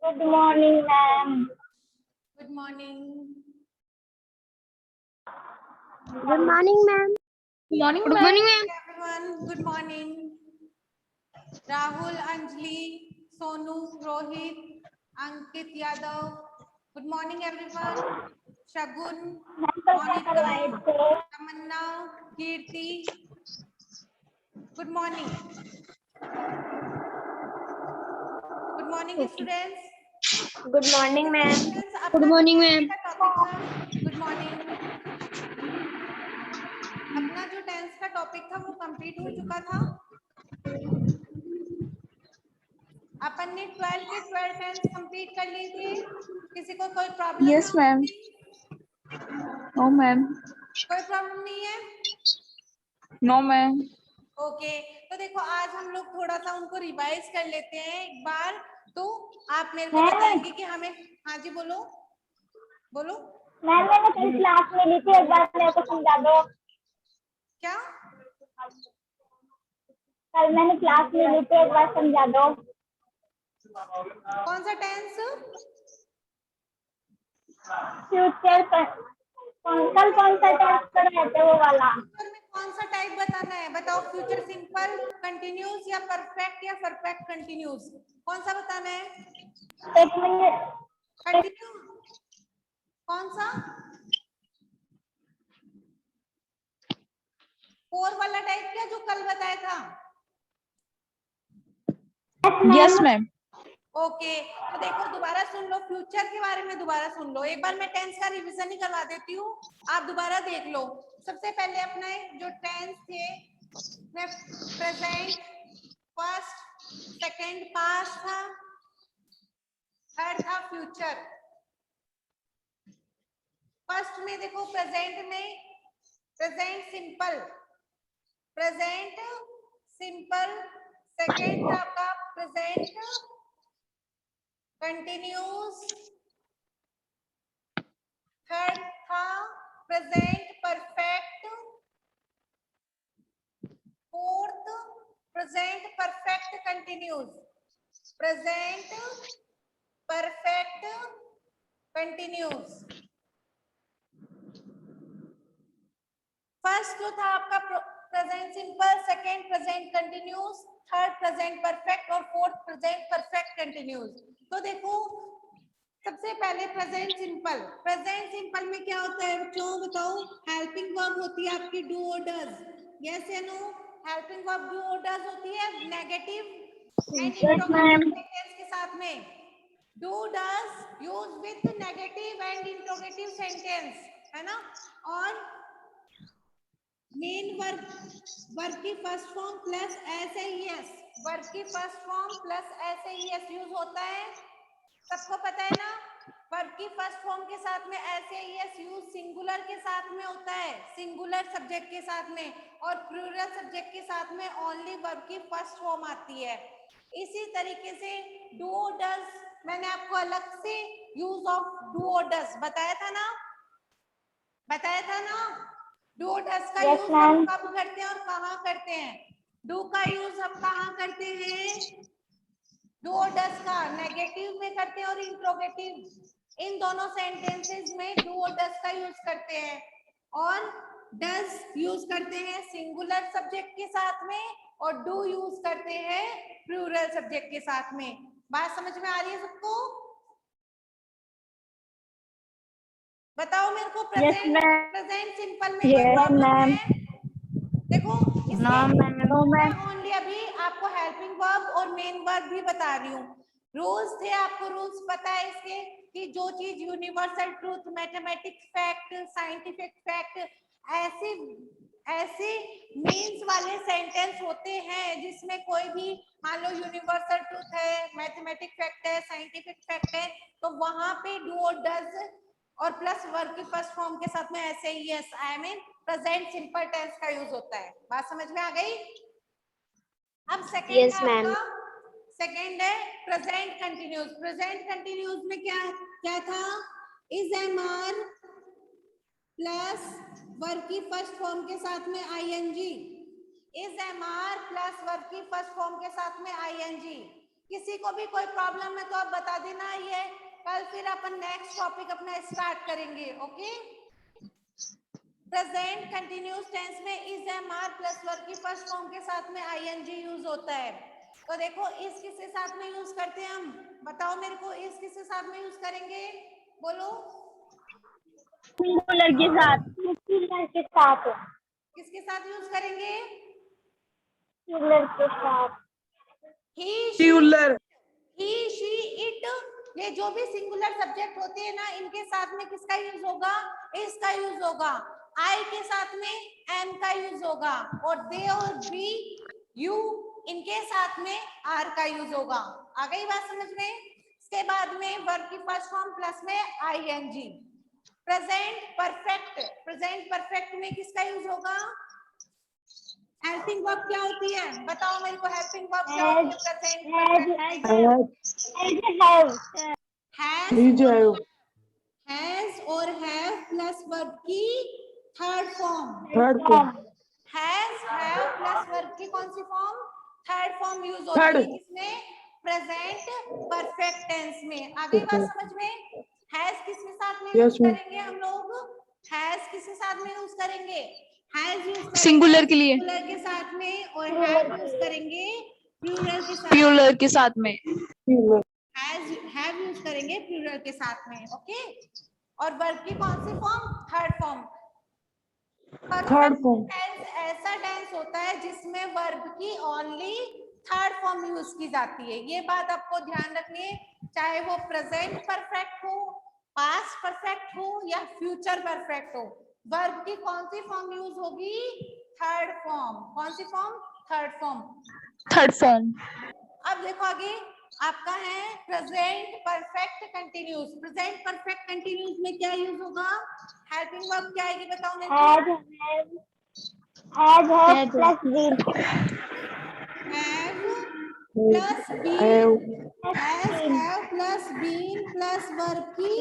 Good morning, ma'am. Good morning. Good morning, ma'am. Good morning, Good ma'am. morning, ma'am. Everyone, good morning. Rahul, Anjali, Sonu, Rohit, Ankit Yadav. Good morning, everyone. Shagun, Monica, Tamanna, Kirti. Good morning. Good morning, students. Good morning, ma'am. Students, Good morning, ma'am. Good morning. अपना जो tense का topic था वो complete हो चुका था। अपन ने 12 के 12 टेंस कंप्लीट कर लिए थे। किसी को कोई problem? Yes, ma'am. No, ma'am. कोई प्रॉब्लम नहीं है? No, ma'am. ओके, तो देखो आज हम लोग थोड़ा सा उनको रिवाइज कर लेते हैं एक बार। तो आप मेरे को बताएंगे कि हमें, हाँ जी बोलो बोलो। मैम मैंने कल क्लास में ली थी, एक बार मेरे को समझा दो। क्या? कल मैंने क्लास में ली थी, एक बार समझा दो। कौन सा टेंस? फ्यूचर कल कौन सा टेंस कर रहे थे वो वाला? फ्यूचर में कौन सा टाइप बताना है? बताओ, फ्यूचर सिंपल कंटिन्यूस या परफेक्ट या परफेक्ट कंटिन्यूस, कौन सा बताना है? एक मिनट। कंटिन्यू कौन सा? 4 वाला टाइप क्या जो कल बताया था? Yes, ma'am. ओके, तो देखो दोबारा सुन लो, फ्यूचर के बारे में दोबारा सुन लो। एक बार मैं टेंस का रिवीजन ही करवा देती हूँ, आप दोबारा देख लो। सबसे पहले अपने जो टेंस थे, प्रेजेंट, फर्स्ट, सेकंड पास्ट था, थर्ड था फ्यूचर। फर्स्ट में देखो प्रेजेंट में present simple, present simple. Second था आपका प्रेजेंट कंटिन्यूस। थर्ड था present perfect. Fourth present perfect continuous, present perfect continuous. First जो था आपका present simple, second present continuous, third present perfect और फोर्थ प्रेजेंट परफेक्ट कंटिन्यूस। तो देखो सबसे पहले प्रेजेंट सिंपल। प्रेजेंट सिंपल में क्या होता है बच्चों, बताओ? हेल्पिंग वर्ब होती है आपकी डू और डज। यस या नो? हेल्पिंग वर्ब डू और डज होती है नेगेटिव एंड इंट्रोगेटिव सेंटेंस के साथ में। Do does use with negative and interrogative sentence, है ना? और मेन वर्ब की first form plus S, verb की first form plus S use होता है, सबको पता है ना? वर्ब की फर्स्ट फॉर्म के साथ में एस यूज सिंगुलर के साथ में होता है, सिंगुलर सब्जेक्ट के साथ में, और प्लूरल सब्जेक्ट के साथ में ओनली वर्ब की फर्स्ट फॉर्म आती है। इसी तरीके से डू डज मैंने आपको अलग से यूज ऑफ डू और डज बताया था ना, बताया था ना? डू डज का यूज हम कब करते हैं और कहाँ करते हैं? डू का यूज हम कहाँ करते हैं? डू और डज का नेगेटिव में करते हैं और इंट्रोगेटिव, इन दोनों सेंटेंसेस में डू और डज का यूज करते हैं। और डज यूज करते हैं सिंगुलर सब्जेक्ट के साथ में और डू यूज करते हैं प्लूरल सब्जेक्ट के साथ में। बात समझ में आ रही है सबको? बताओ मेरे को, प्रेजेंट सिंपल में कोई प्रॉब्लम है? देखो मैं ओनली अभी आपको हेल्पिंग वर्ब और मेन वर्ब भी बता रही हूँ। रूल्स थे, आपको रूल्स पता है इसके कि जो चीज universal truth, mathematics fact, scientific fact, ऐसे ऐसे मीन्स वाले सेंटेंस होते हैं जिसमें कोई भी मान लो यूनिवर्सल ट्रूथ है, मैथमेटिक फैक्ट है, साइंटिफिक फैक्ट है, तो वहां पे डू और डज और प्लस वर्ब की फर्स्ट फॉर्म के साथ में ऐसे ही yes I mean present simple tense का यूज होता है। बात समझ में आ गई? अब सेकंड सेकंड है प्रेजेंट कंटिन्यूस। प्रेजेंट कंटिन्यूस में क्या क्या था? Is am are plus verb की फर्स्ट फॉर्म के साथ में ING, is am are plus verb की फर्स्ट फॉर्म के साथ में आईएनजी। किसी को भी कोई प्रॉब्लम है तो आप बता देना। ये कल फिर अपन नेक्स्ट टॉपिक अपना स्टार्ट करेंगे। ओके, प्रेजेंट कंटिन्यूस टेंस में is am are plus verb की फर्स्ट फॉर्म के साथ में आईएनजी यूज होता है। तो देखो इस किसके साथ में यूज करते हैं हम, बताओ मेरे को, इस किसके साथ में यूज करेंगे, बोलो। सिंगुलर के साथ, सिंगुलर के साथ, किसके साथ यूज करेंगे? सिंगुलर के साथ। ही सिंगुलर शी इट, ये जो भी सिंगुलर सब्जेक्ट होते हैं ना, इनके साथ में किसका यूज होगा? इसका यूज होगा। आई के साथ में एम का यूज होगा, और दे और बी यू इनके साथ में आर का यूज होगा। आ गई बात समझ में? इसके बाद में वर्ब की फर्स्ट फॉर्म प्लस में ING. Present perfect, present perfect में किसका यूज होगा? हेल्पिंग वर्ब क्या होती है, बताओ मेरे को, हेल्पिंग वर्ब क्या होती है प्रेजेंट परफेक्ट में? हैज और हैव प्लस वर्ब की third form. Has have plus verb की कौन सी फॉर्म? थर्ड फॉर्म यूज होती है किसमें? प्रेजेंट परफेक्ट टेंस में। आ गई बात समझ में? हैज किसके साथ में यूज करेंगे हम लोग? हैज किसके साथ में यूज करेंगे? हैज यूज करेंगे सिंगुलर के लिए, सिंगुलर के साथ में, और हैव यूज करेंगे प्लूरल के साथ। प्लूरल के साथ में। हैव यूज करेंगे प्लूरल के साथ में। ओके, और वर्ब की कौन सी form? Third form. Third form tense ऐसा टेंस होता है जिसमें वर्ब की ओनली थर्ड फॉर्म यूज की जाती है। ये बात आपको ध्यान रखनी है, चाहे वो प्रेजेंट परफेक्ट हो, पास्ट परफेक्ट हो, या फ्यूचर परफेक्ट हो, वर्ब की कौन सी फॉर्म यूज होगी? Third form. कौन सी form? Third form. Third form. अब देखो आगे आपका है present perfect continuous. Present perfect continuous में क्या यूज होगा? हेल्पिंग वर्ब क्या आएगी, बताओ मेरे को। Have plus been, have plus been, have plus been plus verb की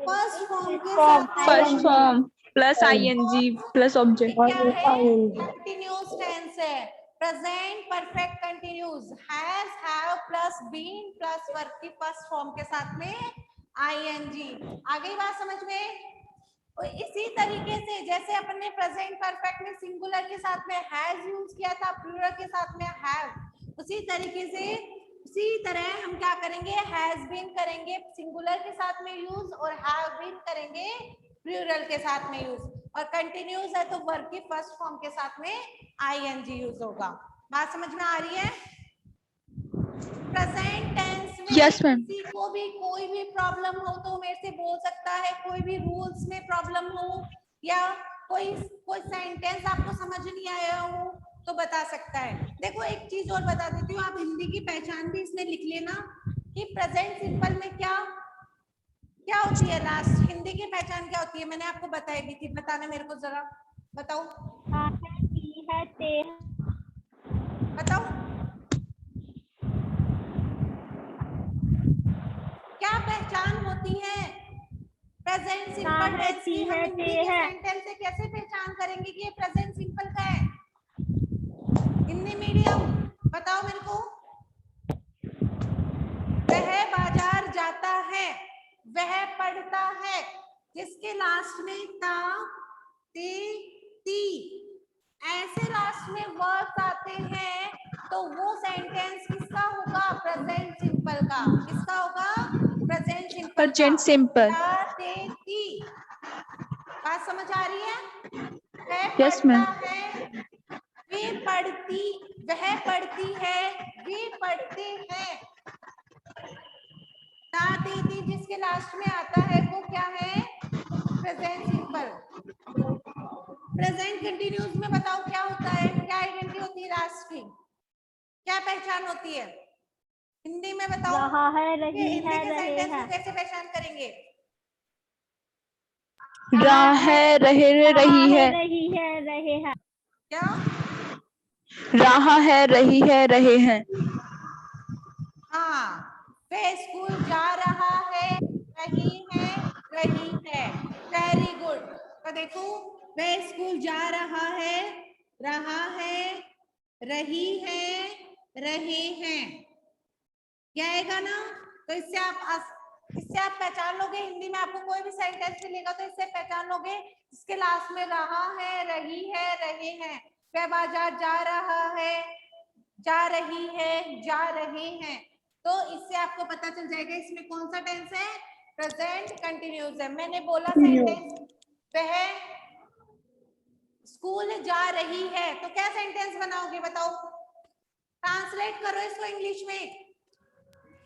फर्स्ट फॉर्म के साथ first form plus ING plus object. क्या है? कंटिन्यूस टेंस है, present perfect continuous. Has have plus been plus verb की फर्स्ट फॉर्म के साथ में आईएनजी। आ गई बात समझ में? तो इसी तरीके से जैसे अपन ने प्रेजेंट परफेक्ट में सिंगुलर के साथ में हैज यूज किया था, प्लूरल के साथ में हैव, उसी तरीके से उसी तरह हम क्या करेंगे? हैज बीन करेंगे सिंगुलर के साथ में यूज, और हैव बीन करेंगे प्लूरल के साथ में यूज, और कंटिन्यूस है तो वर्ब की फर्स्ट फॉर्म के साथ में आईएनजी यूज होगा। बात समझ में आ रही है? प्रेजेंट टेंस में Yes, ma'am. किसी को भी कोई भी प्रॉब्लम हो तो मेरे से बोल सकता है, कोई भी रूल्स में प्रॉब्लम हो, या कोई सेंटेंस आपको समझ नहीं आया हो तो बता सकता है। देखो एक चीज और बता देती हूँ, आप हिंदी की पहचान भी इसमें लिख लेना कि प्रेजेंट सिंपल में क्या क्या होती है। लास्ट हिंदी की पहचान क्या होती है, मैंने आपको बताई भी थी, बताना मेरे को जरा, बताओ बताओ क्या पहचान होती है प्रेजेंट सिंपल टेंस की? हम हिंदी के सेंटेंस से कैसे पहचान करेंगे कि ये प्रेजेंट सिंपल का है? हिंदी मीडियम, बताओ मेरे को। वह बाजार जाता है, वह पढ़ता है, जिसके लास्ट में ता, ते, ती ऐसे लास्ट में वर्ड्स आते हैं तो वो सेंटेंस किसका होगा? प्रेजेंट सिंपल का। किसका होगा? प्रेजेंट सिंपल का। Present simple. ता, ते, ती। बात समझ आ रही है? वह Yes, पढ़ता ma'am. है, वे पढ़ती, वह पढ़ती है, वे पढ़ते हैं। ता, ते, ती जिसके लास्ट में आता है वो क्या है? Present simple. प्रेजेंट कंटिन्यूस में बताओ क्या होता है, क्या आइडेंटिटी होती है लास्ट की, क्या पहचान होती है हिंदी में, बताओ। रहा है, रही हिंदी है, के रहे सेंटेंस हैं। को कैसे पहचान करेंगे? रहा है, रहे रही है। रही है, रहे हैं। क्या? रहा है, रही है, रहे हैं। हाँ, वह स्कूल जा रहा है, रही है, रही है। Very good. तो देखो वह स्कूल जा रहा है, रहा है, रही है, रहे हैं। क्या आएगा ना? तो इससे आप पहचान लोगे। हिंदी में आपको कोई भी सेंटेंस मिलेगा तो इससे पहचान लोगे। इसके लास्ट में रहा है, रही है, रहे हैं। वह बाजार जा रहा है, जा रही है, जा रहे हैं। तो इससे आपको पता चल जाएगा इसमें कौन सा टेंस है, प्रेजेंट कंटिन्यूस है। मैंने बोला सेंटेंस, वह स्कूल जा रही है, तो क्या सेंटेंस बनाओगे बताओ? ट्रांसलेट करो इसको इंग्लिश में।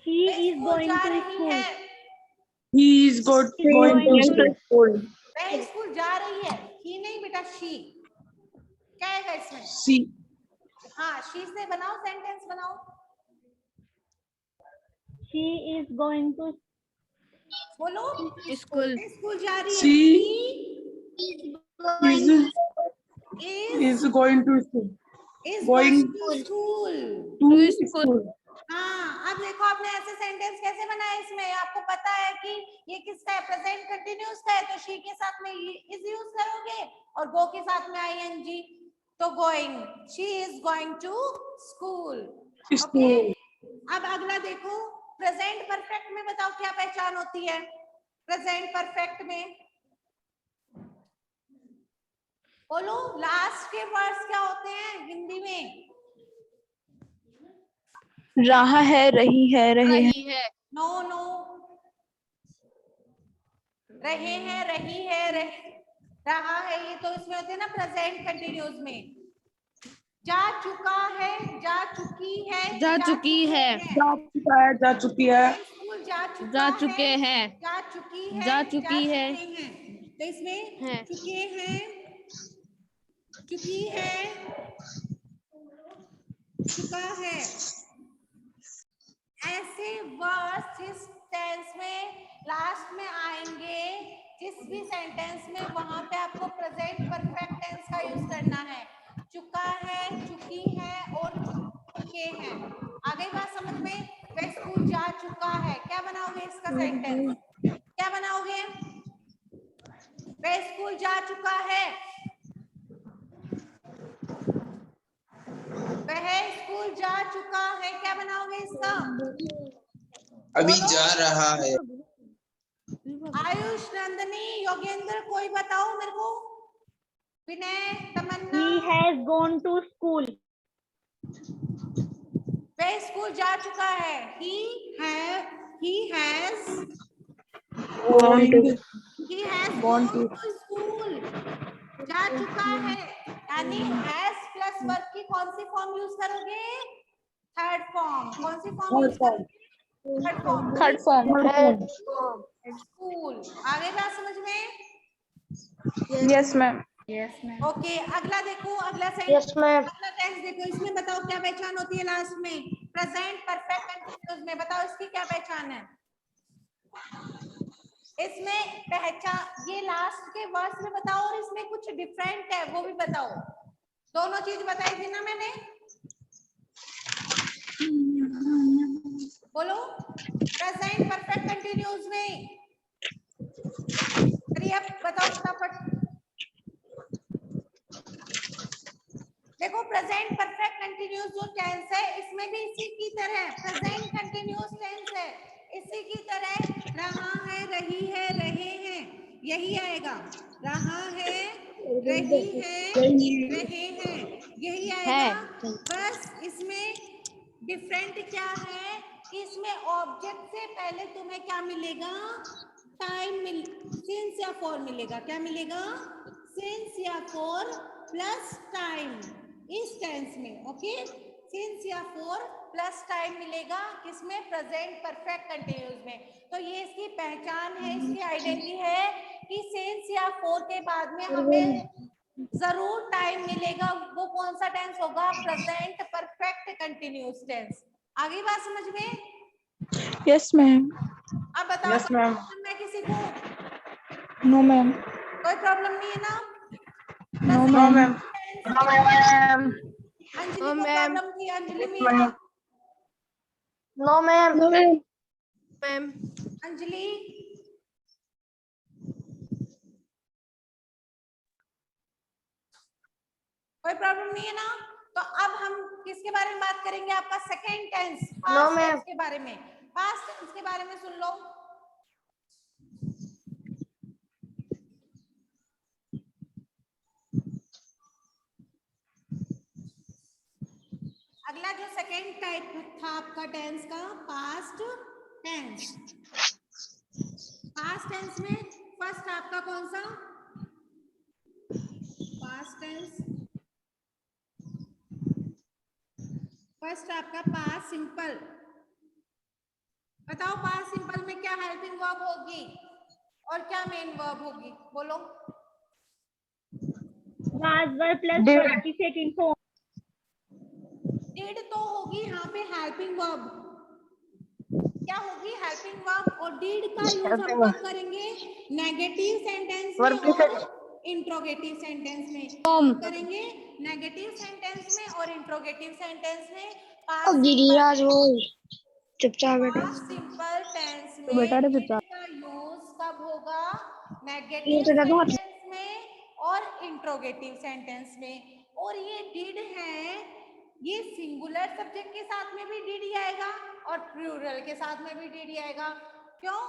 She is स्कूल going जा to रही school. है, He is going to school. वह स्कूल जा रही है। ही नहीं बेटा, शी। क्या आएगा इसमें? She हाँ, शी से बनाओ, सेंटेंस बनाओ। She is going to बोलो, स्कूल स्कूल जा रही है। She is going to school. is Going going to school. to school. हाँ, अब देखो आपने ऐसे सेंटेंस कैसे बनाए इसमें। आपको पता है कि ये किसका है, प्रेजेंट कंटिन्यूस का है, तो शी के साथ में इज यूज करोगे और गो के साथ में आईएनजी, तो going. She is going to school. Okay, अब अगला देखो, प्रेजेंट परफेक्ट में बताओ क्या पहचान होती है प्रेजेंट परफेक्ट में? बोलो, लास्ट के वर्ड्स क्या होते हैं हिंदी में? रहा है, रही है, रहे हैं। नो नो, रहे हैं, रही है, रहा है, ये तो इसमें होते हैं ना प्रेजेंट कंटिन्यूस में। जा चुका है, जा चुकी है, जा चुकी है, जा चुका है, जा चुकी है, स्कूल जा चुका जा है, चुके हैं, जा चुकी है, जा चुकी है, चुके हैं। तो इसमें हैं। चुके हैं, चुकी है, चुका है, ऐसे वर्ड्स जिस टेंस में लास्ट में आएंगे, जिस भी सेंटेंस में, वहां पे आपको प्रेजेंट परफेक्ट टेंस का यूज करना है। चुका है, चुकी है और चुके हैं। आगे बात समझ में? वह स्कूल जा चुका है, क्या बनाओगे इसका सेंटेंस? क्या बनाओगे? वह स्कूल जा चुका है, वह स्कूल जा चुका है, क्या बनाओगे इसका? अभी जा रहा है। आयुष, नंदनी, योगेंद्र, कोई बताओ मेरे को। विनय, तमन्ना। He has gone to school. वह स्कूल जा चुका है। he has gone to school। जा चुका है, यानी has प्लस वर्ब की कौन सी फॉर्म यूज करोगे? Third form. कौन सी फॉर्म यूज करोगे? Third form. Third form. School. आगे बात समझ में? Yes ma'am. ओके, अगला देखो, अगला Yes, ma'am. अगला टेंस देखो। इसमें बताओ क्या पहचान होती है लास्ट में, प्रेजेंट परफेक्ट कंटीन्यूअस में? बताओ इसकी क्या पहचान है? इसमें पहचान, ये लास्ट के वर्ड्स में बताओ और इसमें कुछ डिफरेंट है वो भी बताओ। दोनों चीज बताई थी ना मैंने, बोलो। प्रेजेंट परफेक्ट कंटीन्यूअस में बताओ फटाफट। देखो, प्रेजेंट परफेक्ट कंटीन्यूअस जो टेंस है, इसमें भी इसी की तरह प्रेजेंट कंटीन्यूअस टेंस है। इसी की तरह रहा है, रही है, रहे हैं, यही आएगा। रहा है, रही है, रहे हैं, यही आएगा। बस इसमें डिफरेंट क्या है कि इसमें ऑब्जेक्ट से पहले तुम्हें क्या मिलेगा? टाइम सिंस या फॉर मिलेगा। क्या मिलेगा? सिंस या फॉर प्लस टाइम इस टेंस में। ओके, सिंस या फॉर प्लस टाइम मिलेगा किसमें? प्रेजेंट परफेक्ट कंटीन्यूअस में। तो ये इसकी पहचान है, इसकी आइडेंटिटी है कि सिंस या फॉर के बाद में हमें जरूर टाइम मिलेगा। वो कौन सा टेंस होगा? Present perfect continuous tense. आगे बात समझ में? Yes ma'am. अब बताओ, Yes, ma'am. मैं किसी को नो मैम। कोई प्रॉब्लम नहीं है ना? No No, ma'am. ma'am. Anjali को प्रॉब्लम थी, Anjali Meera. No ma'am. No ma'am. Anjali, कोई प्रॉब्लम नहीं है ना? तो अब हम किसके बारे में बात करेंगे? आपका second tense, No, past ma'am. Tense के बारे में। पास्ट टेंस के बारे में सुन लो। अगला जो सेकेंड टाइप था आपका टेंस का, पास्ट टेंस। पास्ट टेंस में फर्स्ट आपका कौन सा? पास्ट टेंस फर्स्ट आपका पास्ट सिंपल। बताओ पास्ट सिंपल में क्या हेल्पिंग वर्ब होगी और क्या मेन वर्ब होगी? बोलो। Was were plus verb की second form. डिड तो होगी यहाँ पे हेल्पिंग वर्ब। क्या होगी? Helping verb. और डिड का यूज हम कब करेंगे? नेगेटिव सेंटेंस में और इंट्रोगेटिव सेंटेंस में। कब करेंगे? नेगेटिव सेंटेंस में और इंट्रोगेटिव सेंटेंस में। पास्ट सिंपल टेंस में डिड का यूज कब होगा? नेगेटिव सेंटेंस में और इंट्रोगेटिव सेंटेंस में। और ये डिड है, ये सिंगुलर सब्जेक्ट के साथ में भी डिड ही आएगा और प्लूरल के साथ में भी डिड ही आएगा। क्यों?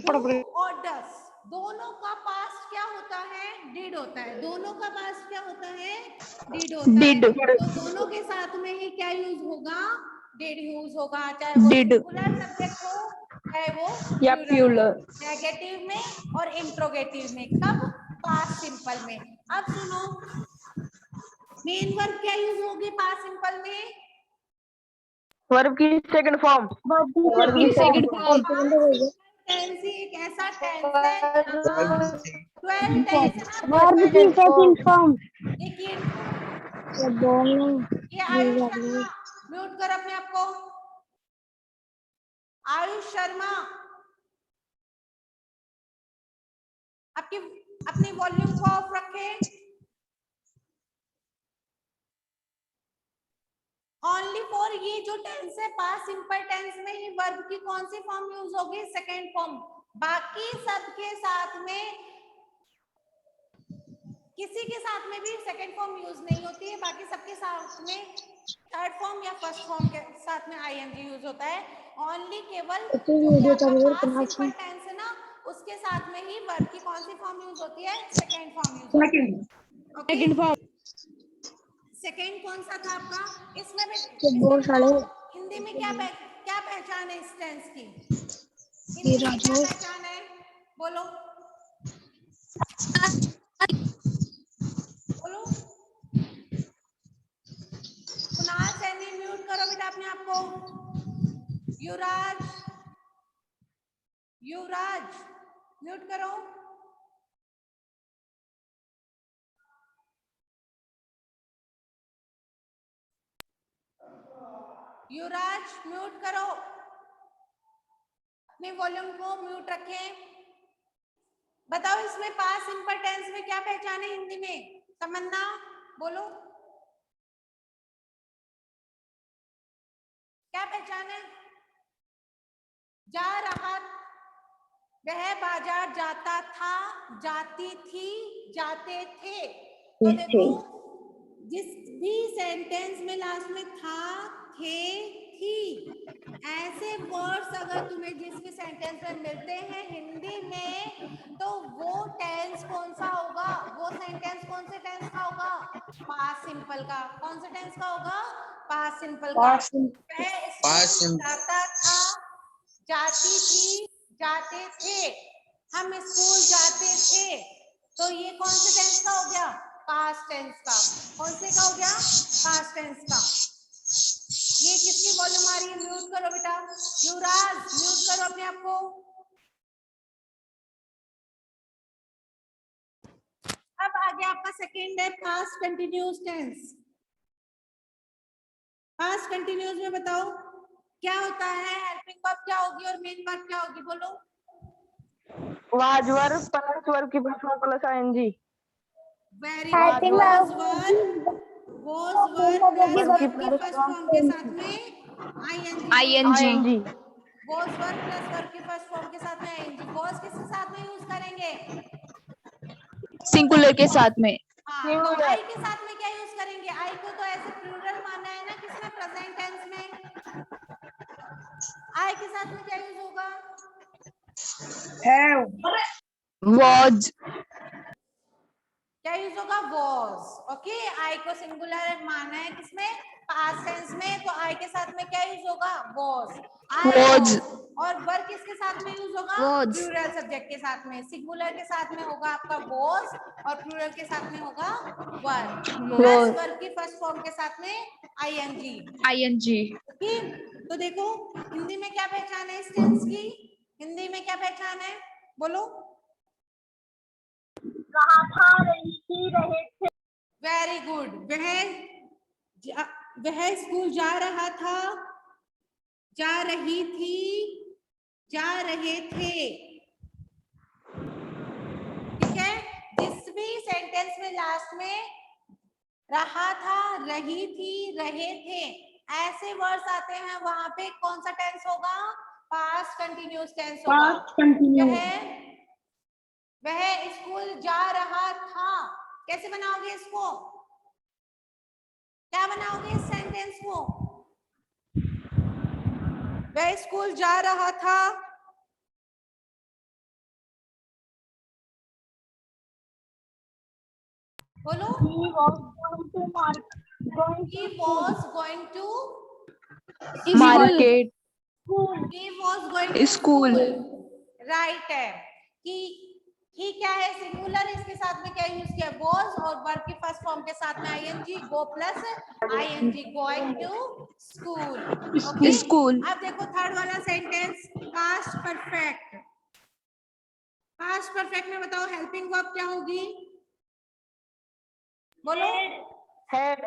डू और डस दोनों का पास्ट क्या होता है? डिड होता है। दोनों का पास्ट क्या होता है? डिड होता है। तो दोनों के साथ में ही क्या यूज होगा? डिड यूज होगा, चाहे वो सिंगुलर सब्जेक्ट हो चाहे वो प्लूरल, नेगेटिव में और इंट्रोगेटिव में। कब? पास्ट सिंपल में। अब सुनो, मेन वर्ब क्या यूज होगी पास्ट सिंपल में? वर्ब की सेकंड फॉर्म। वर्ब की second form. टेंस ही एक ऐसा टेंस है जहाँ 12 टेंस है ना। Verb की second form. देखिए, ये आयुष शर्मा, म्यूट कर अपने आप को। आयुष शर्मा, आपकी अपनी वॉल्यूम को ऑफ रखें। ओनली फॉर ये जो टेंस है पास्ट सिंपल टेंस में ही वर्ब की कौन सी फॉर्म यूज होगी? Second form. बाकी सबके साथ में, किसी के साथ में भी सेकेंड फॉर्म यूज नहीं होती है। बाकी सबके साथ में थर्ड फॉर्म या फर्स्ट फॉर्म के साथ में आईएनजी यूज होता है। ओनली केवल पास्ट सिंपल टेंस है ना, उसके साथ में ही वर्ब की कौन सी फॉर्म यूज होती है? सेकेंड फॉर्म यूज होती है। Second form. सेकेंड कौन सा था आपका? इसमें भी हिंदी में क्या पहचान है इस टेंस की? हिंदी में क्या पहचान है? बोलो बोलो। कुणाल सैनी, म्यूट करो बेटा अपने आप को। युवराज, युवराज म्यूट करो। युवराज म्यूट करो, अपने वॉल्यूम को म्यूट रखें। बताओ इसमें पास्ट सिंपल टेंस में क्या पहचान है हिंदी में? तमन्ना बोलो, क्या पहचान है? जा रहा, वह बाजार जाता था, जाती थी, जाते थे। तो देखो, जिस भी सेंटेंस में लास्ट में था, थे, थी, ऐसे वर्ड्स अगर तुम्हें जिस भी सेंटेंस में मिलते हैं हिंदी में, तो वो टेंस कौन सा होगा? वो सेंटेंस कौन से टेंस का होगा? पास्ट सिंपल का। कौन से टेंस का होगा? पास्ट सिंपल का। वह स्कूल जाता था, जाती थी, जाते थे, हम स्कूल जाते थे। तो ये कौन से टेंस का हो गया? पास्ट टेंस का। कौन से का हो गया? पास्ट टेंस का। ये किसकी वॉल्यूम आ रही है? म्यूट करो बेटा। युवराज म्यूट करो अपने आप को। अब आगे आपका सेकेंड है past continuous tense. Past continuous में बताओ क्या होता है? हेल्पिंग वर्ब क्या होगी और मेन वर्ब क्या होगी? बोलो। वाज वर्ब प्लस वर्ब की first form plus ING. Very good. Was verb plus verb की फर्स्ट फॉर्म के साथ में ING. Was verb plus verb की फर्स्ट फॉर्म के साथ में आईएनजी। वॉज किसके साथ में यूज करेंगे? सिंगुलर के साथ में। हाँ, तो आई के साथ में क्या यूज करेंगे? आई को तो ऐसे प्लूरल माना है ना किसने, प्रेजेंट टेंस में। आई के साथ में क्या यूज होगा? was, क्या यूज होगा? वॉज। ओके, आई को सिंगुलर माना है किसमें, पास्ट टेंस में, तो आई के साथ में क्या यूज होगा? वॉज। Was. और वर्ब किसके साथ में यूज होगा? Was. प्लूरल सब्जेक्ट के साथ में। सिंगुलर के साथ में होगा आपका वॉज और प्लूरल के साथ में होगा वर, प्लस वर्ब की फर्स्ट फॉर्म के साथ में आईएनजी। ing, ओके, तो देखो हिंदी में क्या पहचान है इस टेंस की? हिंदी में क्या पहचान है, बोलो। रहा था, रही थी, रहे थे। Very good. वह स्कूल जा रहा था, जा रही थी, जा रहे थे। ठीक है, जिस भी सेंटेंस में लास्ट में रहा था, रही थी, रहे थे ऐसे वर्ड्स आते हैं, वहां पे कौन सा टेंस होगा? पास्ट कंटिन्यूअस टेंस होगा। वह स्कूल जा रहा था, कैसे बनाओगे इसको? क्या बनाओगे इस सेंटेंस को? वह स्कूल जा रहा था, बोलो। He was going to market. He was going to market, School. he was going to School. Right है कि ही क्या है? सिंगुलर, इसके साथ में क्या यूज किया? was, और वर्ब की फर्स्ट फॉर्म के साथ में ING, go plus ING, going to school. Okay, School. अब देखो थर्ड वाला sentence, past perfect. Past perfect में बताओ हेल्पिंग वर्ब क्या होगी, बोलो। हेड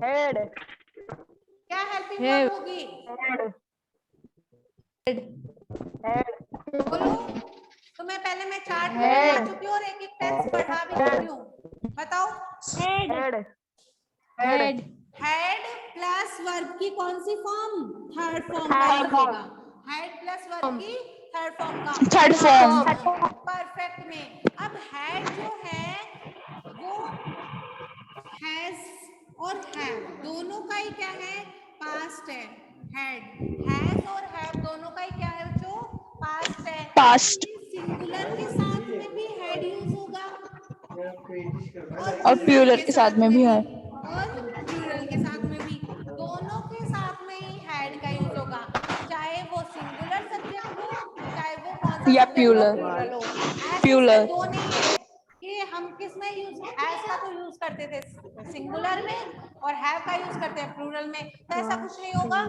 हेड क्या हेल्पिंग वर्ब होगी, बोलो। तो मैं पहले मैं चार्ट में बता चुकी हूँ और एक एक टेंस पढ़ा भी चुकी हूँ, बताओ। हेड हेड प्लस वर्ब की कौन सी फॉर्म? थर्ड फॉर्म का यूज होगा। हेड प्लस वर्ब की थर्ड फॉर्म का, Third form. परफेक्ट में। अब हेड जो है वो हैज और हैव दोनों का ही क्या है? पास्ट है। हेड, हैज और हैव दोनों का ही क्या है जो? पास्ट है। Past. सिंगुलर के साथ में भी हेड यूज होगा और प्लूरल के साथ में भी है। और प्लूरल के साथ में भी, दोनों के साथ में ही हेड का यूज होगा, चाहे वो सिंगुलर सब्जेक्ट हो, चाहे वो कौन सा या सब्जेक्ट हो, प्लूरल। प्लूरल हो। ऐसे प्लूरल। इसमें दो नहीं है कि हम किस में यूज, हैज का तो यूज करते थे सिंगुलर में और हैव का यूज करते हैं प्लूरल में, तो ऐसा कुछ नहीं होगा।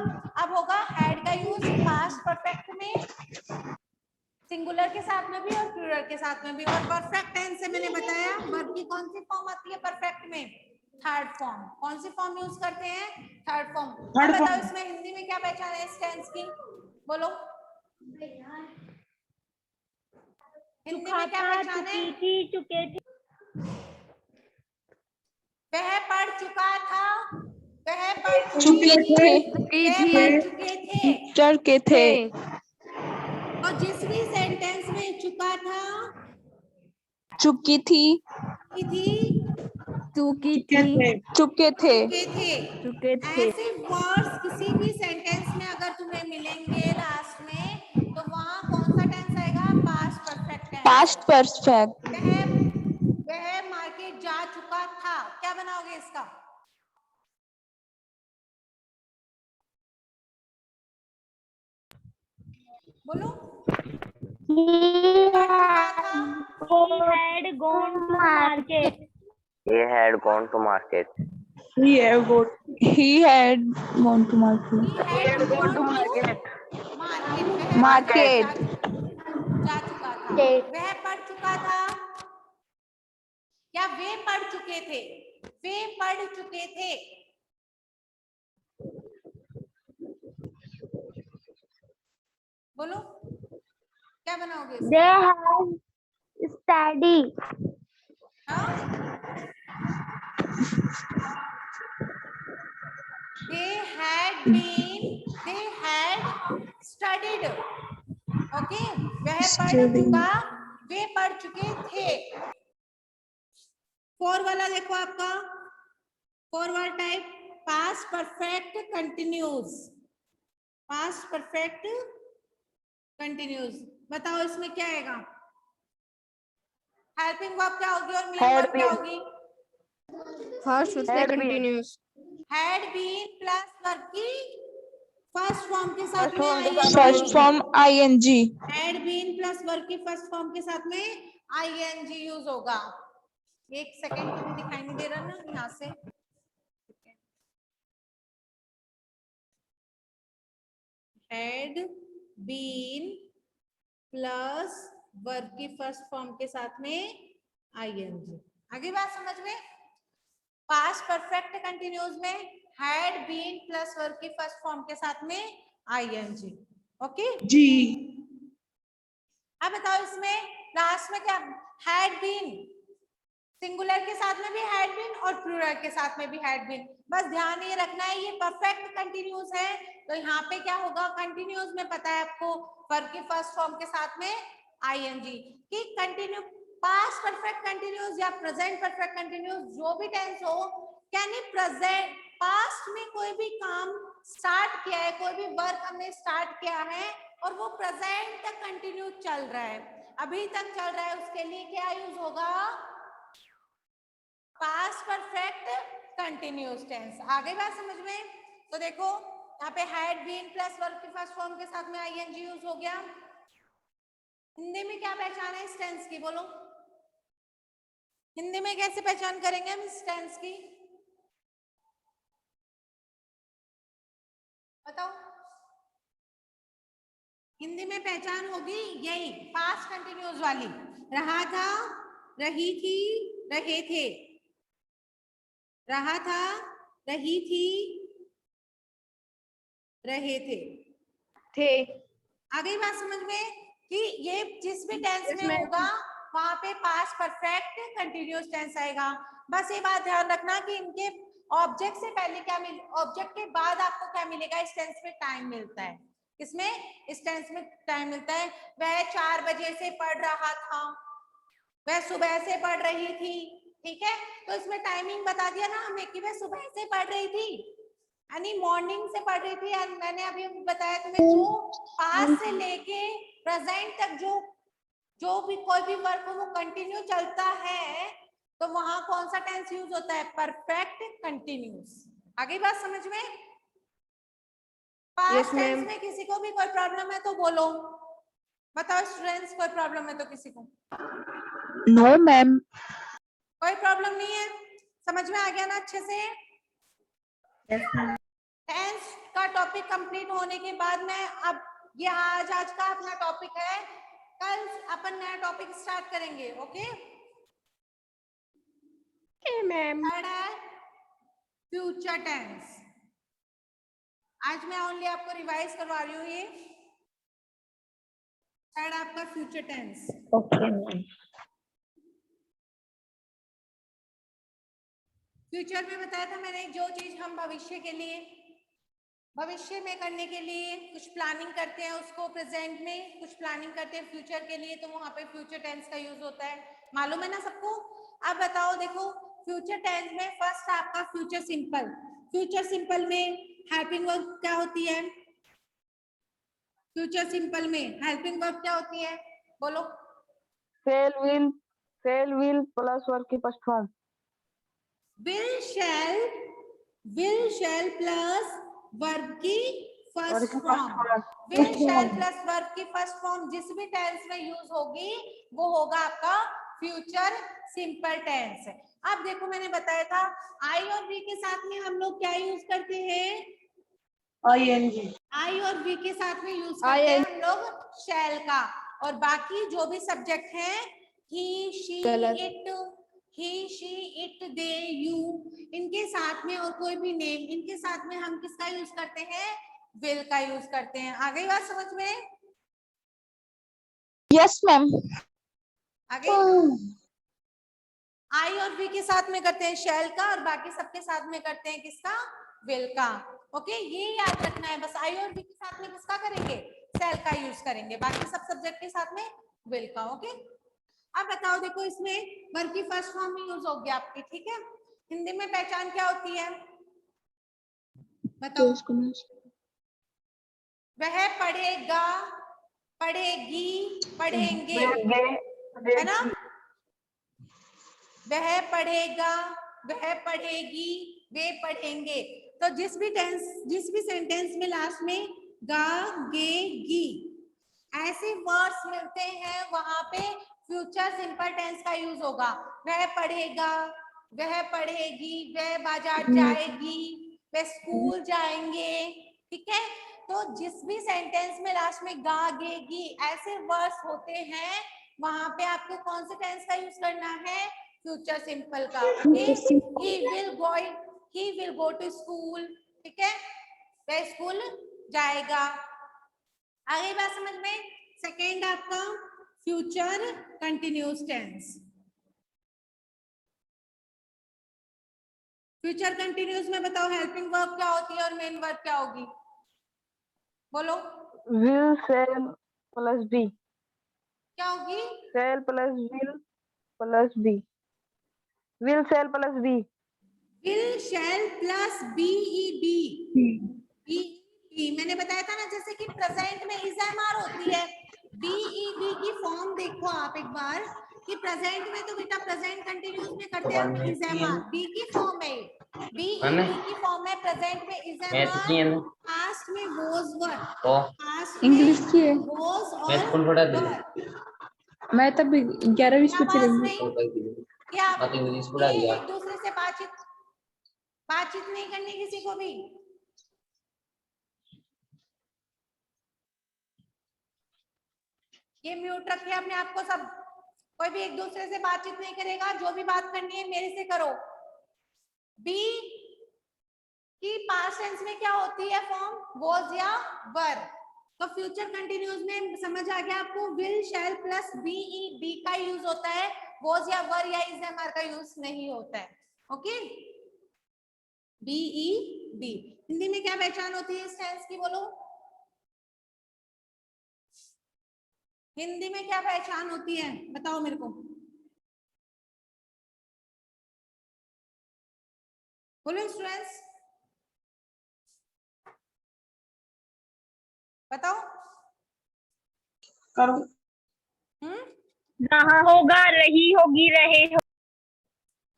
अब होगा हेड का यूज पास्ट परफेक्ट में, सिंगुलर के साथ में भी और प्लूरल के साथ में भी। और परफेक्ट टेंस से मैंने बताया वर्ब की कौन सी फॉर्म आती है परफेक्ट में? Third form. कौन सी फॉर्म यूज करते हैं? Third form. अब बताओ इसमें हिंदी में क्या पहचान है इस टेंस की, बोलो। हिंदी में क्या पहचान है? चुके थे। वह पढ़ चुका था, वह पढ़ चुके थे, वह पढ़ चुके थे। चुके थे, और जिस भी सेंटेंस में चुका था, चुकी थी, चुके चुके थे, थे। ऐसे वर्ड्स किसी भी सेंटेंस में अगर तुम्हें मिलेंगे लास्ट में, तो वहां कौन सा टेंस आएगा? Past perfect tense. Past perfect. वह मार्केट जा चुका था, क्या बनाओगे इसका? बोलो। He had gone to market. He had gone to market. He had gone to market. Market Market. जा चुका था। वह पढ़ चुका था, क्या वे पढ़ चुके थे? वे पढ़ चुके थे। बोलो क्या बनाओगे? They have studied. They had studied. Okay, वह पढ़ चुका, वे पढ़ चुके थे। फोर वाला देखो आपका forward type past perfect continuous, past perfect continuous. बताओ इसमें क्या आएगा? हेल्पिंग वर्ब क्या होगी और मेन Had वर्ब क्या been. होगी? फर्स्ट उससे Had been. Continuous, had been plus verb की फर्स्ट फॉर्म के साथ First में form के आईएनजी। साथ first form ING, had been plus verb की फर्स्ट फॉर्म के साथ में आईएनजी यूज होगा। एक सेकंड के लिए दिखाई नहीं दे रहा ना यहाँ से। हैड बीन प्लस वर्ब की फर्स्ट फॉर्म के साथ में आईएनजी। आगे बात समझ में? पास्ट परफेक्ट कंटिन्यूस में हैड बीन प्लस वर्ब की फर्स्ट फॉर्म के साथ में आईएनजी। ओके जी। अब बताओ इसमें लास्ट में क्या? हैड बीन, सिंगुलर के साथ में भी हैड बीन और प्लूरल के साथ में भी हैड बीन। बस ध्यान ये रखना है ये परफेक्ट कंटिन्यूस है, तो यहाँ पे क्या होगा? कंटिन्यूस में पता है आपको वर्ब की फर्स्ट फॉर्म के साथ में आईएनजी। कि कंटिन्यू पास्ट परफेक्ट कंटिन्यूस या प्रेजेंट परफेक्ट कंटिन्यूस जो भी टेंस हो, यानी प्रेजेंट पास्ट में कोई भी काम स्टार्ट किया है, कोई भी वर्क हमने स्टार्ट किया है और वो प्रेजेंट तक कंटिन्यू चल रहा है, अभी तक चल रहा है, उसके लिए क्या यूज होगा? Past perfect continuous tense. आगे बात समझ में? तो देखो यहाँ पे हैड बीन प्लस वर्ब की फर्स्ट फॉर्म के साथ में आईएनजी यूज हो गया। हिंदी में क्या पहचान है इस टेंस की? बोलो हिंदी में कैसे पहचान करेंगे हम इस टेंस की? बताओ। हिंदी में पहचान होगी यही पास्ट कंटिन्यूस वाली, रहा था, रही थी, रहे थे, रहा था, रही थी, रहे थे। आगे बात समझ में? कि ये जिस भी टेंस में होगा वहां पे पास्ट परफेक्ट कंटिन्यूस टेंस आएगा। बस ये बात ध्यान रखना कि इनके ऑब्जेक्ट से पहले क्या मिल, ऑब्जेक्ट के बाद आपको क्या मिलेगा? इस टेंस में टाइम मिलता है। इसमें इस टेंस में टाइम मिलता है। वह 4 बजे से पढ़ रहा था, वह सुबह से पढ़ रही थी, ठीक है? तो इसमें टाइमिंग बता दिया ना हमने कि वह सुबह से पढ़ रही थी, यानी मॉर्निंग से पढ़ रही थी। एंड मैंने अभी बताया तुम्हें जो पास्ट से लेके प्रेजेंट तक जो भी कोई भी वर्क हो वो कंटिन्यू चलता है, तो वहां कौन सा टेंस यूज होता है? Perfect continuous. आगे बात समझ में? पास्ट टेंस में किसी को भी कोई प्रॉब्लम है तो बोलो। बताओ स्टूडेंट्स, कोई प्रॉब्लम है तो किसी को? नो मैम, कोई प्रॉब्लम नहीं है? समझ में आ गया ना अच्छे से? टेंस का टॉपिक कंप्लीट होने के बाद में अब ये आज का अपना टॉपिक है, कल अपन नया टॉपिक स्टार्ट करेंगे। Okay ma'am. Future tense. आज मैं ओनली आपको रिवाइज करवा रही हूँ। ये थर्ड आपका future tense. Okay ma'am. Future में बताया था मैंने जो चीज हम भविष्य के लिए, भविष्य में करने के लिए कुछ प्लानिंग करते हैं, उसको प्रेजेंट में कुछ प्लानिंग करते हैं फ्यूचर के लिए, तो वहां पे फ्यूचर टेंस का यूज होता है। मालूम है ना सबको? अब बताओ, देखो फ्यूचर टेंस में फर्स्ट आपका फ्यूचर सिंपल। फ्यूचर सिंपल में हेल्पिंग वर्ब क्या होती है? फ्यूचर सिंपल में हेल्पिंग वर्ब क्या होती है? बोलो। फेल विल प्लस वर्ब की first form. Will shall plus verb की first form. Will shall plus verb की फर्स्ट फॉर्म जिस भी टेंस में यूज होगी वो होगा आपका फ्यूचर सिंपल टेंस। अब देखो मैंने बताया था आई और वी के साथ में हम लोग क्या यूज करते हैं? आईएनजी। आई और वी के साथ में यूज करते हैं हम लोग शैल का, और बाकी जो भी सब्जेक्ट है ही शी इट दे यू, इनके साथ में और कोई भी नेम, इनके साथ में हम किसका यूज करते हैं? विल का यूज करते हैं। आ गई बात समझ में? Yes ma'am. आगे आई और वी के साथ में करते हैं शैल का, और बाकी सबके साथ में करते हैं किसका? विल का। ओके ये याद रखना है बस। आई और वी के साथ में किसका करेंगे? शैल का यूज करेंगे, बाकी सब सब्जेक्ट के साथ में विल का। ओके अब बताओ, देखो इसमें वर्ब की फर्स्ट फॉर्म में यूज हो गया आपकी, ठीक है। हिंदी में पहचान क्या होती है बताओ? वह पढ़ेगा, पढ़ेगी, पढ़ेंगे, है ना। वह पढ़ेगा, वह पढ़ेगी, वे पढ़ेंगे। तो जिस भी सेंटेंस में लास्ट में गा, गे, गी ऐसे वर्ड्स मिलते हैं, वहां पे फ्यूचर सिंपल टेंस का यूज होगा। वह पढ़ेगा, वह पढ़ेगी, वह बाजार जाएगी, वह स्कूल जाएंगे, ठीक है। तो जिस भी सेंटेंस में लास्ट में गा, गे, गी ऐसे वर्ड्स होते हैं, वहां पे आपको कौन से टेंस का यूज करना है? फ्यूचर सिंपल का। He will go to school, ठीक है, वह स्कूल जाएगा। आ गई बात समझ में? सेकेंड आपका future continuous tense. Future continuous में बताओ हेल्पिंग वर्ब क्या होती है और मेन वर्ब क्या होगी? बोलो। will, shall plus be. क्या होगी? Shall plus will plus be. Will, shall plus be. Will, shall plus be E B. मैंने बताया था ना, जैसे कि प्रेजेंट में इज एम आर होती है, बीईडी की फॉर्म देखो आप एक बार कि प्रेजेंट में तो बेटा प्रेजेंट कंटिन्यूस में करते हैं हम इज एम आर, बी की फॉर्म है, बीईडी की फॉर्म है, प्रेजेंट में इज एम आर, पास्ट में वाज वर, पास्ट में इंग्लिश की है। वाज और वर। मैं तब 11वीं क्या में बात चलेंगी। नहीं? क्या ये एक दूसरे से बातचीत नहीं करनी किसी को भी? ये म्यूट रखिए अपने आप को सब, कोई भी एक दूसरे से बातचीत नहीं करेगा, जो भी बात करनी है मेरे से करो। बी की पास्ट टेंस में क्या होती है फॉर्म? वाज या वर। तो फ्यूचर कंटिन्यूस में समझ आ गया आपको, विल, शैल प्लस बी का यूज होता है, वाज या वर या इज एम आर का यूज नहीं होता है। Okay, B. हिंदी में क्या पहचान होती है इस टेंस की? बोलो, हिंदी में क्या पहचान होती है बताओ मेरे को, बोलो स्टूडेंट्स, बताओ। करो। रहा होगा, रही होगी, रहे हो।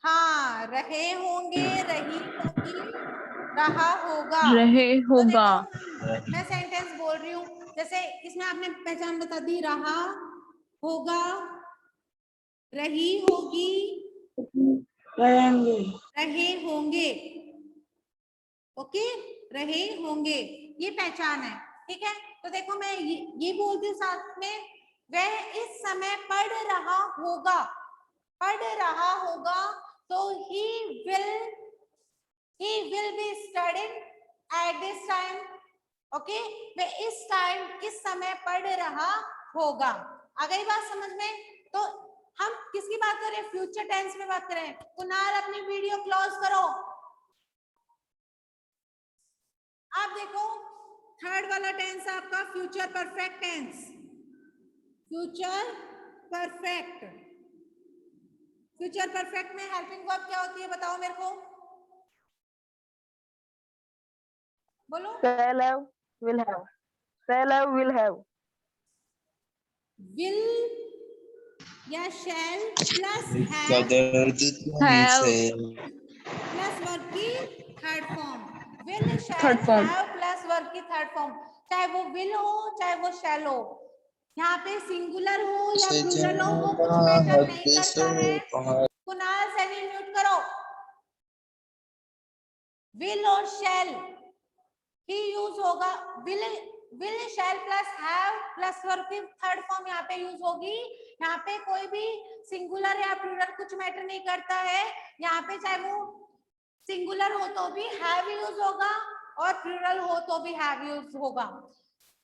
हाँ, रहे होंगे, रही होगी, रहा होगा। रहे तो होगा। देखो मैं सेंटेंस बोल रही हूँ, जैसे इसमें आपने पहचान बता दी, रहा होगा, रही होगी, रहेंगे। रहे होंगे। ओके, रहे होंगे, ये पहचान है, ठीक है। तो देखो मैं ये बोलती हूँ साथ में, वह इस समय पढ़ रहा होगा, पढ़ रहा होगा, तो he will be studying at this time. Okay, वह इस समय पढ़ रहा होगा। आ गई बात समझ में? तो हम किसकी बात कर रहे हैं? फ्यूचर टेंस में बात कर रहे हैं। कुणाल अपनी वीडियो क्लोज करो। आप देखो थर्ड वाला टेंस आपका future perfect tense. Future perfect, future perfect में हेल्पिंग वर्ब क्या होती है बताओ मेरे को, बोलो। Shall have, will have. Shall have, will have. Will या शैल प्लस इसका हैव दर्द तुमसे प्लस वर्ब की third form, will, shall, Third form. Have plus verb की थर्ड फॉर्म। चाहे वो विल हो चाहे वो शैल हो, यहाँ पे सिंगुलर हो या से प्लूरल हो वो कुछ चंदा मैटर हद नहीं करता है। पहाड़ कुणाल सेमी म्यूट करो। विल और शैल ही यूज होगा, will shall plus have plus verb की थर्ड फॉर्म यहाँ पे यूज होगी। यहाँ पे कोई भी सिंगुलर या प्लूरल कुछ मैटर नहीं करता है, यहाँ पे चाहे वो सिंगुलर हो तो भी हैव यूज होगा और प्लूरल हो तो भी हैव यूज होगा।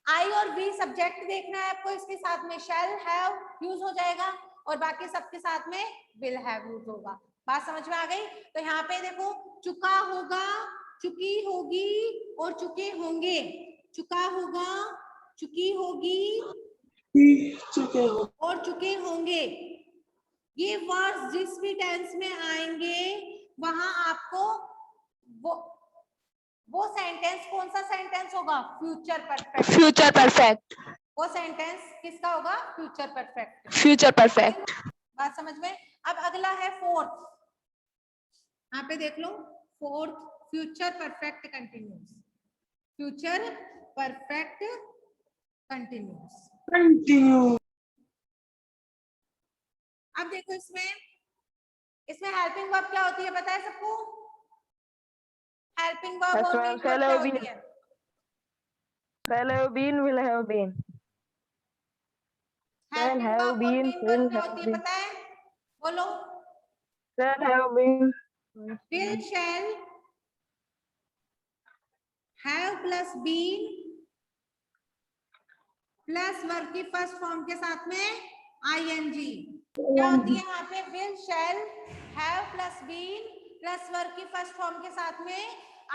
आई और बी सब्जेक्ट देखना है आपको, इसके साथ में शैल हैव यूज हो जाएगा और बाकी सबके साथ में विल हैव यूज होगा। बात समझ में आ गई? तो यहाँ पे देखो चुका होगा, चुकी होगी और चुके होंगे। चुका होगा, चुकी होगी चुके हो। और चुके होंगे। ये वर्ड्स जिस भी टेंस में आएंगे वहां आपको वो सेंटेंस, कौन सा सेंटेंस होगा? Future perfect. Future perfect. वो सेंटेंस किसका होगा? Future perfect. Future perfect. बात समझ में? अब अगला है फोर्थ, यहाँ पे देख लो, fourth future perfect continuous. Future perfect continuous. अब देखो इसमें हेल्पिंग वर्ब क्या होती है पता है सबको? हेल्पिंग वर्ब और मेन वर्ब क्या होती है? Shall have been, will have been. Helping have verb और been, मेन will वर्ब क्या have होती है been. पता है? बोलो। Shall have been. will, shall, have plus been plus verb की फर्स्ट फॉर्म के साथ में ing। क्या होती है यहाँ पे? will, shall, have plus been plus verb की फर्स्ट फॉर्म के साथ में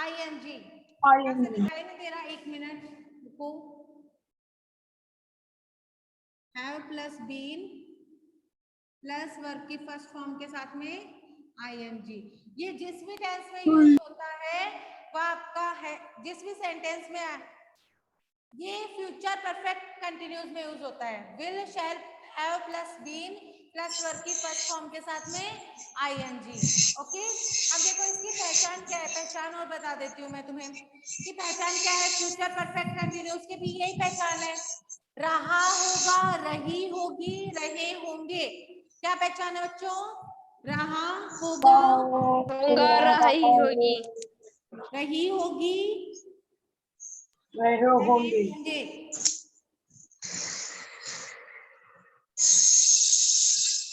ing। ऐसा दिखाई नहीं दे रहा? एक मिनट रुको। have plus been plus verb की फर्स्ट फॉर्म के साथ में ing। ये जिस भी टेंस में यूज होता है वो आपका है, जिस भी सेंटेंस में ये फ्यूचर परफेक्ट कंटिन्यूस में यूज होता है। Will, shall, have plus been plus verb की फर्स्ट फॉर्म के साथ में ing। ओके, अब देखो इसकी पहचान क्या है? पहचान और बता देती हूँ मैं तुम्हें कि पहचान क्या है फ्यूचर परफेक्ट कंटिन्यूस की भी यही पहचान है। रहा होगा, रही होगी, रहे होंगे। क्या पहचान है बच्चों? रहा होगा, रही होगी, रही होगी, रहे होंगे।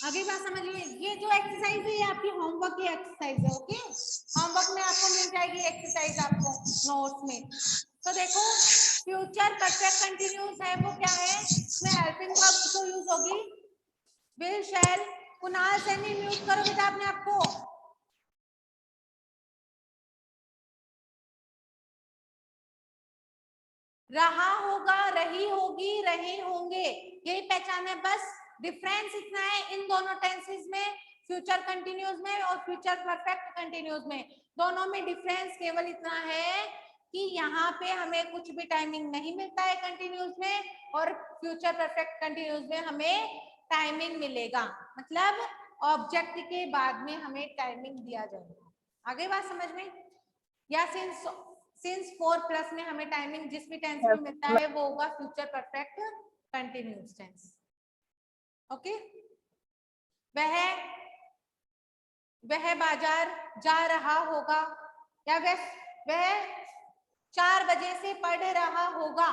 आगे बात समझिए। ये जो एक्सरसाइज है ये आपकी होमवर्क की एक्सरसाइज है। ओके, होमवर्क में आपको मिल जाएगी एक्सरसाइज आपको नोट्स में। तो देखो फ्यूचर परफेक्ट कंटिन्यूस है वो क्या है? इसमें हेल्पिंग वर्ब तो यूज होगी will, shall. Kunal Saini mute करो बेटा अपने आप को। रहा होगा, रही होगी, रहे होंगे, यही पहचान है। बस डिफरेंस इतना है इन दोनों टेंसेस में, फ्यूचर कंटिन्यूस में और फ्यूचर परफेक्ट कंटिन्यूस में। दोनों में डिफरेंस केवल इतना है कि यहाँ पे हमें कुछ भी टाइमिंग नहीं मिलता है कंटिन्यूस में, और फ्यूचर परफेक्ट कंटिन्यूस में हमें टाइमिंग मिलेगा। मतलब ऑब्जेक्ट के बाद में हमें टाइमिंग दिया जाएगा। आगे बात समझ में? या सिंस 4 प्लस में हमें टाइमिंग जिस भी टेंस में मिलता है वो होगा future perfect continuous tense. Okay, वह बाजार जा रहा होगा, या वह 4 बजे से पढ़ रहा होगा।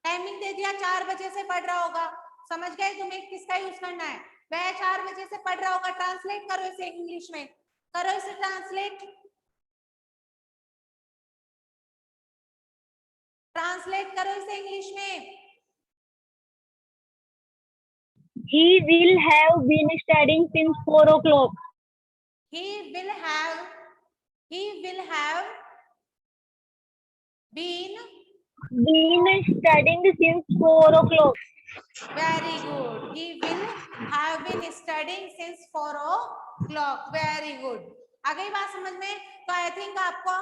टाइमिंग दे दिया, 4 बजे से पढ़ रहा होगा। समझ गए तुम्हें किसका यूज करना है? वह 4 बजे से पढ़ रहा होगा। ट्रांसलेट करो इसे इंग्लिश में, करो इसे ट्रांसलेट। ट्रांसलेट करो इसे इंग्लिश में। He will have been studying since 4 o'clock. He will have been studying since 4 o'clock. very good. He will have been studying since 4 o'clock. Very good. आगे बात समझ में? तो आई थिंक आपको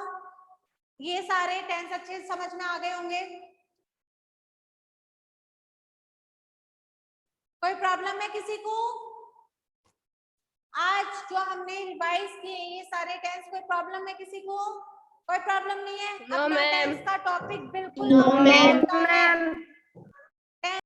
ये सारे टेंस अच्छे समझ में आ गए होंगे। कोई प्रॉब्लम है किसी को? आज जो हमने रिवाइज किए ये सारे टेंस, कोई प्रॉब्लम है किसी को? कोई प्रॉब्लम नहीं है? अपना टेंस का टॉपिक बिल्कुल No, ma'am. है।